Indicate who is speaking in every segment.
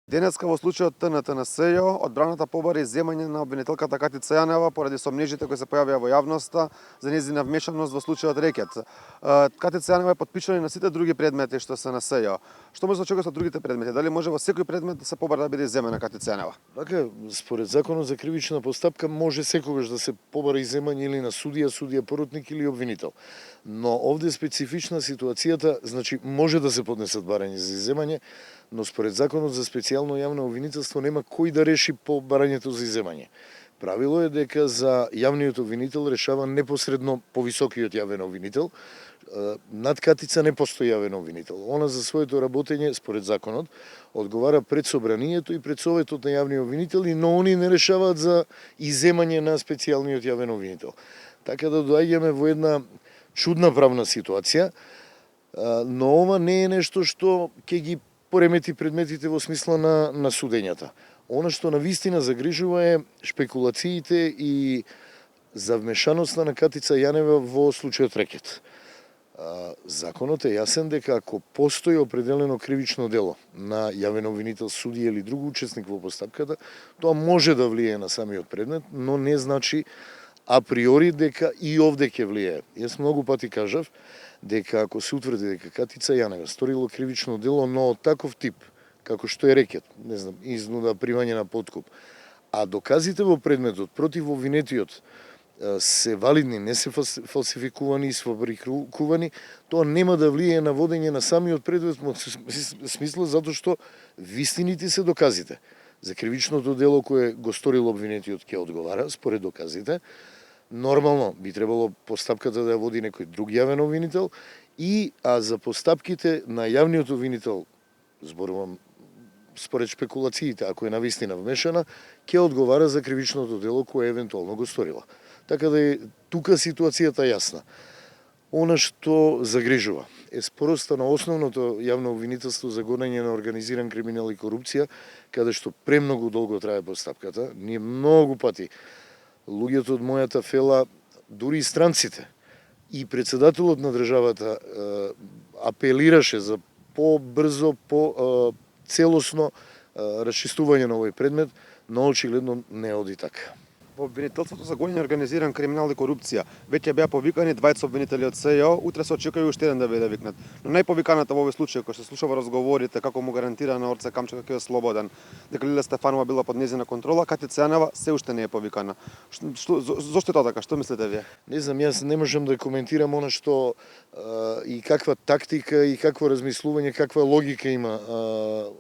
Speaker 1: Денеска во случајот ТНТ на СЈО, одбраната побари земање на обвинителката Катица Јанева поради сомнежите кои се појавија во јавноста за нејзина вмешаност во случајот Рекет. Катица Јанева е потпишана и на сите други предмети што се на СЈО. Што може да се очекува со другите предмети? Дали може во секој предмет да се побара да биде земена Катица Јанева?
Speaker 2: Така, според законот за кривична постапка може секогаш да се побара и земање или на судија, судија поротник или обвинител. Но овде специфична ситуацијата, значи може да се поднесат барања за изземање, но според законот за специјално јавно обвинителство нема кој да реши по барањето за изземање. Правило е дека за јавниот обвинител решава непосредно повисокиот јавен обвинител. Над Катица не постои јавен обвинител. Она за своето работење, според законот, одговара пред собранието и пред советот на јавни обвинители, но они не решаваат за изземање на специјалниот јавен обвинител. Така да доаѓаме во една чудна правна ситуација, но ова не е нешто што ќе ги поремети предметите во смисла на судењата. Она што навистина загрижува е шпекулациите и за вмешаноста на Катица Јанева во случајот Рекет. Законот е јасен дека ако постои определено кривично дело на јавен обвинител, судија или друг учесник во постапката, тоа може да влие на самиот предмет, но не значи априори дека и овде ќе влие. Јас многу пати кажав дека ако се утврди дека Катица Јанева сторила кривично дело, но од таков тип, како што е Рекет, не знам, изнуда, примање на подкуп, а доказите во предметот против обвинетиот се валидни, не се фалсификувани и сфабрикувани, тоа нема да влие на водење на самиот предмет во смисла затоа што вистините се доказите. За кривичното дело кое го сторил обвинетиот ќе одговара според доказите. Нормално би требало постапката да ја води некој друг јавен обвинител а за постапките на јавниот обвинител, зборувам според шпекулациите, ако е навистина вмешана, ќе одговара за кривичното дело кое евентуално го сторила. Така да е тука ситуацијата јасна. Она што загрижува е спороста на основното јавно обвинителство за гонење на организиран криминал и корупција, каде што премногу долго трае постапката. Ние многу пати луѓето од мојата фела, дури и странците, и председателот на државата апелираше за по-брзо, по-целосно расчистување на овој предмет, но очигледно не оди така.
Speaker 1: Во обвинителството за гонење организиран криминал и корупција веќе беа повикани двајца обвинители од СЈО, утре се очекува уште еден да биде викнат. Но најповиканата во овој случај, кој се слушава разговорите како му гарантира на Орце Камчев дека е слободен, дека Лилја Стефанова била под нејзина контрола, Катица Јанева се уште не е повикана. Зошто е тоа така? Што мислите вие?
Speaker 2: Не знам, јас не можам да коментирам она што и каква тактика и какво размислување, каква логика има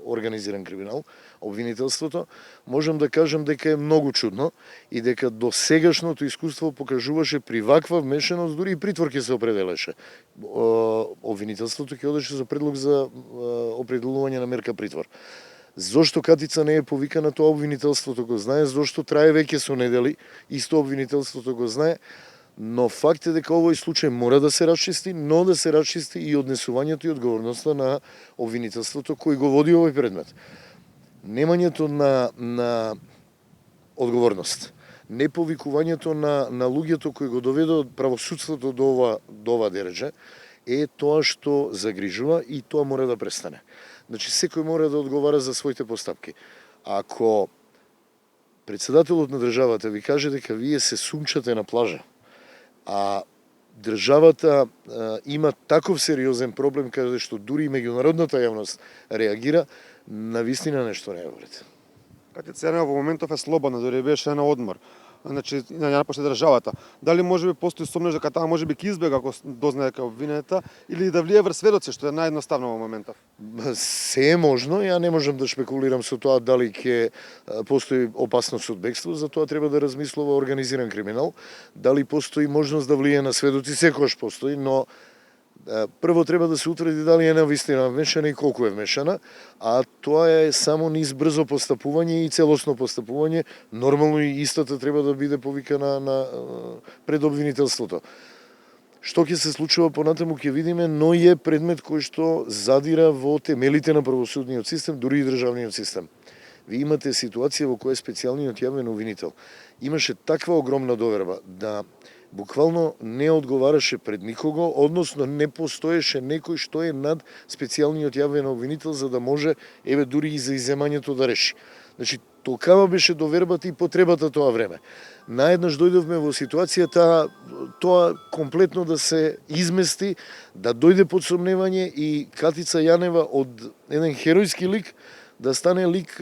Speaker 2: организиран криминал, обвинителството. Можам да кажам дека е многу чудно и дека до сегашното искуство покажуваше при ваква вмешаност, дури и притвор ќе се определеше. Обвинителството ќе одеше за предлог за определување на мерка притвор. Зошто Катица не е повикана, тоа обвинителството го знае, зошто трае веќе со недели, исто обвинителството го знае, но факт е дека овој случај мора да се расчисти, но да се расчисти и однесувањето и одговорноста на обвинителството кој го води овој предмет. Немањето на одговорност, неповикувањето на луѓето кои го доведе од правосудството до ова дереже е тоа што загрижува и тоа мора да престане. Значи секој мора да одговара за своите постапки. Ако председателот на државата ви каже дека вие се сумчате на плажа, а државата има таков сериозен проблем каде што дури и меѓународната јавност реагира, навистина нешто не е во ред.
Speaker 1: Катица Јанева во моментов е слободна, дори беше на одмор. Значи, ја напушти државата. Дали можеби постои сомнеж дека таа можеби ќе избега ако дознае дека е обвинета или да влие врз сведоци, што е наједноставно во моментов?
Speaker 2: Се е можно, ја не можам да шпекулирам со тоа дали ќе постои опасност од бегство, за тоа треба да размислува организиран криминал. Дали постои можност да влие на сведоци, секогаш постои, но прво треба да се утврди дали е навистина вмешана и колку е вмешана, а тоа е само низ брзо постапување и целосно постапување. Нормално и истата треба да биде повикана пред обвинителството. Што ќе се случува понатаму ќе видиме, но е предмет кој што задира во темелите на правосудниот систем, дури и државниот систем. Ви имате ситуација во која специјалниот јавен обвинител имаше таква огромна доверба да буквално не одговараше пред никого, односно не постоеше некој што е над специјалниот јавен обвинител за да може, еве, дури и за иземањето да реши. Значи, толкава беше довербата и потребата тоа време. Наеднаш дојдовме во ситуацијата тоа комплетно да се измести, да дојде под сомневање и Катица Јанева од еден херојски лик да стане лик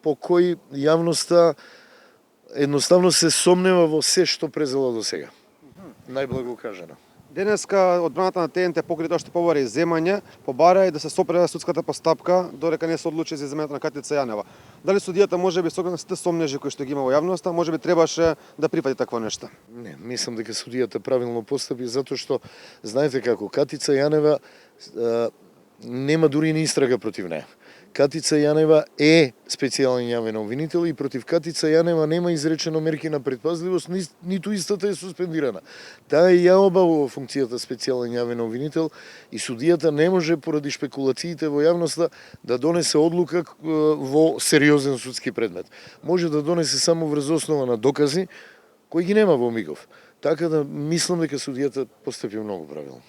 Speaker 2: по кој јавноста едноставно се сомнева во се што презела до сега. Најблаго кажано.
Speaker 1: Денеска одбраната на ТНТ покрај тоа што побара иземање, побара и да се сопреда судската постапка додека не се одлучи за иземањето на Катица Јанева. Дали судијата можеби со оглед на сите сомнежи кои што ги има во јавноста, можеби требаше да прифати такво нешто?
Speaker 2: Не, мислам дека судијата правилно постапи затоа што знаете како Катица Јанева нема дури ни истрага против неа. Катица Јанева е специјален јавен обвинител и против Катица Јанева нема изречено мерки на предпазливост, ниту истата е суспендирана. Таа ја обавува функцијата специјален јавен обвинител и судијата не може поради шпекулациите во јавноста да донесе одлука во сериозен судски предмет. Може да донесе само врз основа на докази кои ги нема во мигов. Така да мислам дека судијата постапи многу правилно.